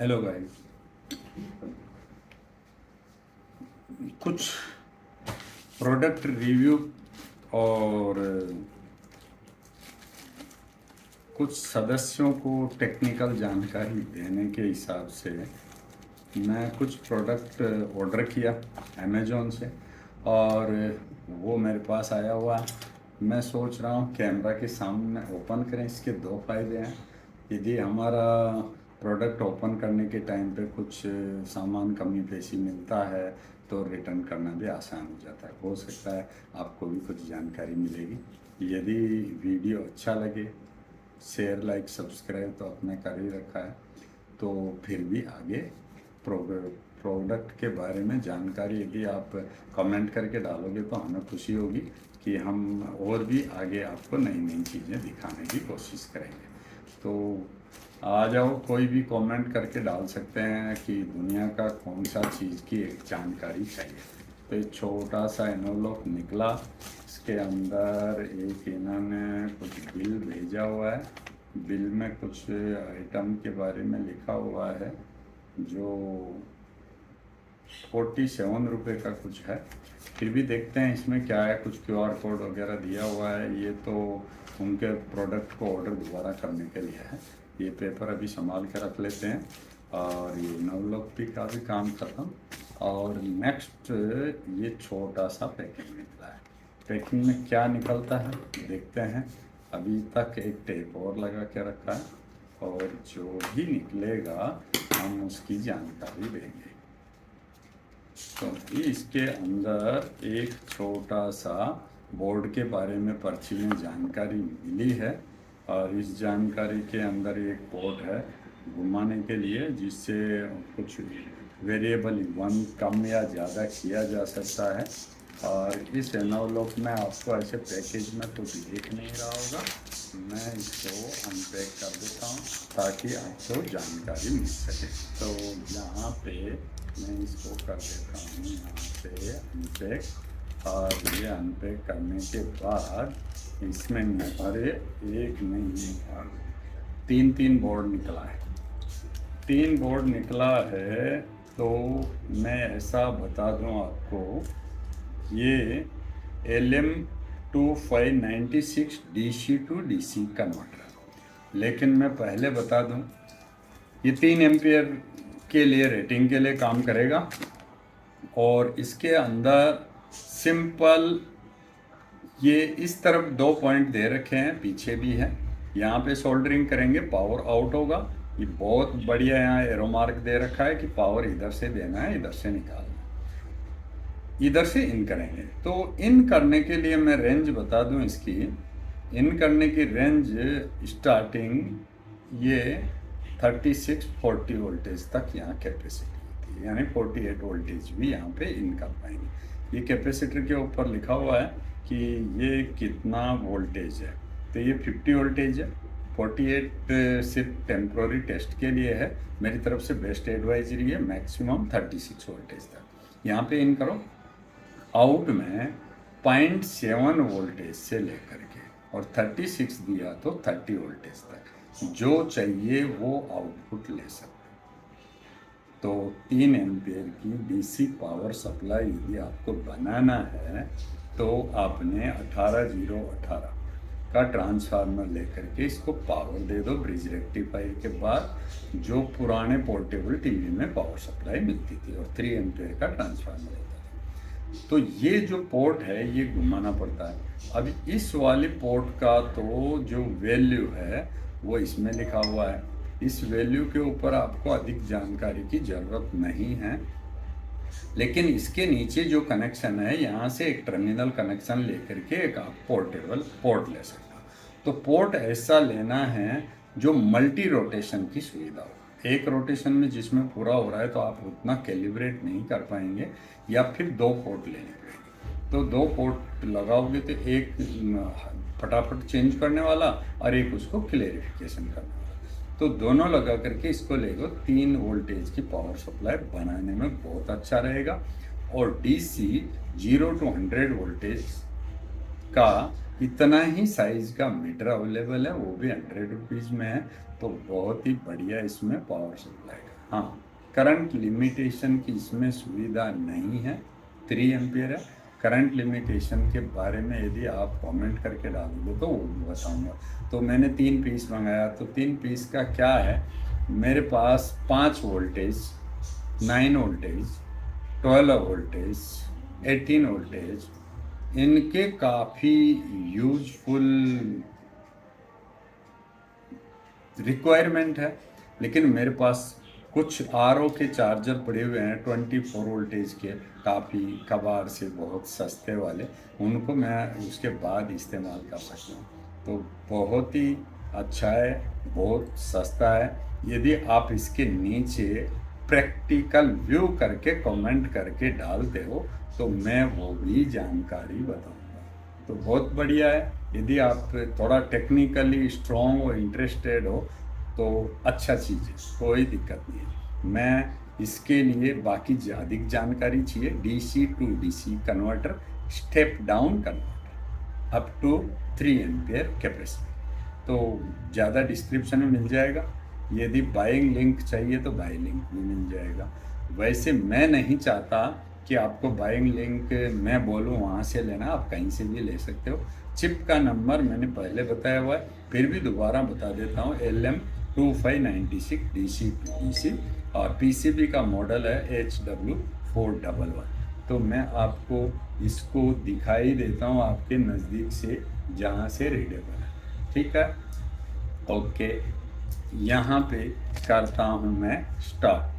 Hello guys. कुछ product review और कुछ सदस्यों को टेक्निकल जानकारी देने के हिसाब से मैं कुछ प्रोडक्ट ऑर्डर किया अमेज़ॉन से और वो मेरे पास आया हुआ है। मैं सोच रहा हूँ कैमरा के सामने ओपन करें। इसके दो फायदे हैं। यदि हमारा प्रोडक्ट ओपन करने के टाइम पे कुछ सामान कमी पेशी मिलता है तो रिटर्न करना भी आसान हो जाता है। हो सकता है आपको भी कुछ जानकारी मिलेगी। यदि वीडियो अच्छा लगे, शेयर लाइक सब्सक्राइब तो आपने कर ही रखा है, तो फिर भी आगे प्रोडक्ट के बारे में जानकारी यदि आप कमेंट करके डालोगे तो हमें खुशी होगी कि हम और भी आगे आपको नई नई चीज़ें दिखाने की कोशिश करेंगे। तो आ जाओ, कोई भी कमेंट करके डाल सकते हैं कि दुनिया का कौन सा चीज़ की एक जानकारी चाहिए। तो एक छोटा सा एनवलप निकला, इसके अंदर एक इन्होंने कुछ बिल भेजा हुआ है। बिल में कुछ आइटम के बारे में लिखा हुआ है जो 47 रुपये का कुछ है। फिर भी देखते हैं इसमें क्या है। कुछ QR कोड वगैरह दिया हुआ है। ये तो उनके प्रोडक्ट को ऑर्डर दोबारा करने के लिए है। ये पेपर अभी संभाल के रख लेते हैं और ये नवलपी का भी काम खत्म। और नेक्स्ट ये छोटा सा पैकिंग निकला है। पैकिंग में क्या निकलता है देखते हैं। अभी तक एक टेप और लगा के रखा है और जो भी निकलेगा हम उसकी जानकारी देंगे। तो इसके अंदर एक छोटा सा बोर्ड के बारे में पर्ची में जानकारी मिली है और इस जानकारी के अंदर एक पोर्ट है घुमाने के लिए, जिससे कुछ वेरिएबल वन कम या ज़्यादा किया जा सकता है। और इस एनवलप में आपको ऐसे पैकेज में कुछ दिख नहीं रहा होगा। मैं इसको अनपैक कर देता हूँ ताकि आपको जानकारी मिल सके। तो यहाँ पे मैं इसको कर देता हूँ यहाँ पे अनपैक। और ये अनपैक करने के बाद इसमें अरे एक नहीं तीन बोर्ड निकला है। 3 बोर्ड निकला है। तो मैं ऐसा बता दूँ आपको, ये LM2596 DC to DC converter. लेकिन मैं पहले बता दूं, ये 3 एम्पियर के लिए रेटिंग के लिए काम करेगा। और इसके अंदर सिंपल ये इस तरफ 2 पॉइंट दे रखे हैं, पीछे भी है। यहाँ पे सोल्डरिंग करेंगे पावर आउट होगा। ये बहुत बढ़िया यहाँ एरो मार्क दे रखा है कि पावर इधर से देना है, इधर से निकालना है, इधर से इन करेंगे। तो इन करने के लिए मैं रेंज बता दूं इसकी। इन करने की रेंज स्टार्टिंग ये 36-40 वोल्टेज तक यहाँ कैपेसिटी होती है, यानी 48 वोल्टेज भी यहाँ पे इन कर पाएंगे। ये कैपेसिटर के ऊपर लिखा हुआ है कि ये कितना वोल्टेज है। तो ये 50 वोल्टेज है। 48 सिर्फ टेम्प्रोरी टेस्ट के लिए है। मेरी तरफ से बेस्ट एडवाइजरी है मैक्सिमम 36 वोल्टेज तक। यहाँ पे इन करो। आउट में 0.7 वोल्टेज से लेकर के और 36 दिया तो 30 वोल्टेज तक जो चाहिए वो आउटपुट ले सकते। तो 3 एम्पियर की DC पावर सप्लाई यदि आपको बनाना है तो आपने 18018 का ट्रांसफार्मर लेकर के इसको पावर दे दो ब्रिज रेक्टिफायर के बाद, जो पुराने पोर्टेबल टीवी में पावर सप्लाई मिलती थी, और 3 एम्पियर का ट्रांसफार्मर होता था। तो ये जो पोर्ट है ये घुमाना पड़ता है। अब इस वाले पोर्ट का तो जो वैल्यू है वो इसमें लिखा हुआ है। इस वैल्यू के ऊपर आपको अधिक जानकारी की ज़रूरत नहीं है, लेकिन इसके नीचे जो कनेक्शन है यहाँ से एक टर्मिनल कनेक्शन लेकर के एक आप पोर्टेबल पोर्ट ले सकते हो। तो पोर्ट ऐसा लेना है जो मल्टी रोटेशन की सुविधा हो। एक रोटेशन में जिसमें पूरा हो रहा है तो आप उतना कैलिब्रेट नहीं कर पाएंगे, या फिर 2 पोर्ट लेने पड़ेंगे। तो 2 पोर्ट लगाओगे तो एक फटाफट चेंज करने वाला और एक उसको क्लेरिफिकेशन करने वाला। तो दोनों लगा करके इसको ले लो। 3 वोल्टेज की पावर सप्लाई बनाने में बहुत अच्छा रहेगा। और DC 0 to 100 वोल्टेज का इतना ही साइज का मीटर अवेलेबल है, वो भी 100 रुपीज़ में है। तो बहुत ही बढ़िया इसमें पावर सप्लाई का हाँ, करंट लिमिटेशन की इसमें सुविधा नहीं है, 3 एम्पियर है। करंट लिमिटेशन के बारे में यदि आप कमेंट करके डालोगे तो वो भी बताऊंगा। तो मैंने 3 पीस मंगाया, तो 3 पीस का क्या है, मेरे पास 5 वोल्टेज, 9 वोल्टेज, 12 वोल्टेज, 18 वोल्टेज, इनके काफ़ी यूजफुल रिक्वायरमेंट है। लेकिन मेरे पास कुछ RO के चार्जर पड़े हुए हैं 24 वोल्टेज के, काफ़ी कबाड़ से बहुत सस्ते वाले, उनको मैं उसके बाद इस्तेमाल कर सकता हूँ। तो बहुत ही अच्छा है, बहुत सस्ता है। यदि आप इसके नीचे प्रैक्टिकल व्यू करके कमेंट करके डालते हो तो मैं वो भी जानकारी बताऊंगा। तो बहुत बढ़िया है। यदि आप थोड़ा टेक्निकली स्ट्रॉन्ग और इंटरेस्टेड हो तो अच्छा चीज़ है, कोई दिक्कत नहीं है। मैं इसके लिए बाकी अधिक जानकारी चाहिए, DC to DC converter, step down converter up to 3 ampere capacity, तो ज़्यादा डिस्क्रिप्शन में मिल जाएगा। यदि बाइंग लिंक चाहिए तो बाइंग लिंक भी मिल जाएगा। वैसे मैं नहीं चाहता कि आपको बाइंग लिंक मैं बोलूँ वहाँ से लेना, आप कहीं से भी ले सकते हो। चिप का नंबर मैंने पहले बताया हुआ है, फिर भी दोबारा बता देता हूँ, LM2596 DC टू DC, और PCB का मॉडल है HW411। तो मैं आपको इसको दिखाई देता हूँ आपके नज़दीक से, जहाँ से रीडेबल है, ठीक है। ओके, यहाँ पे करता हूँ मैं स्टार्ट।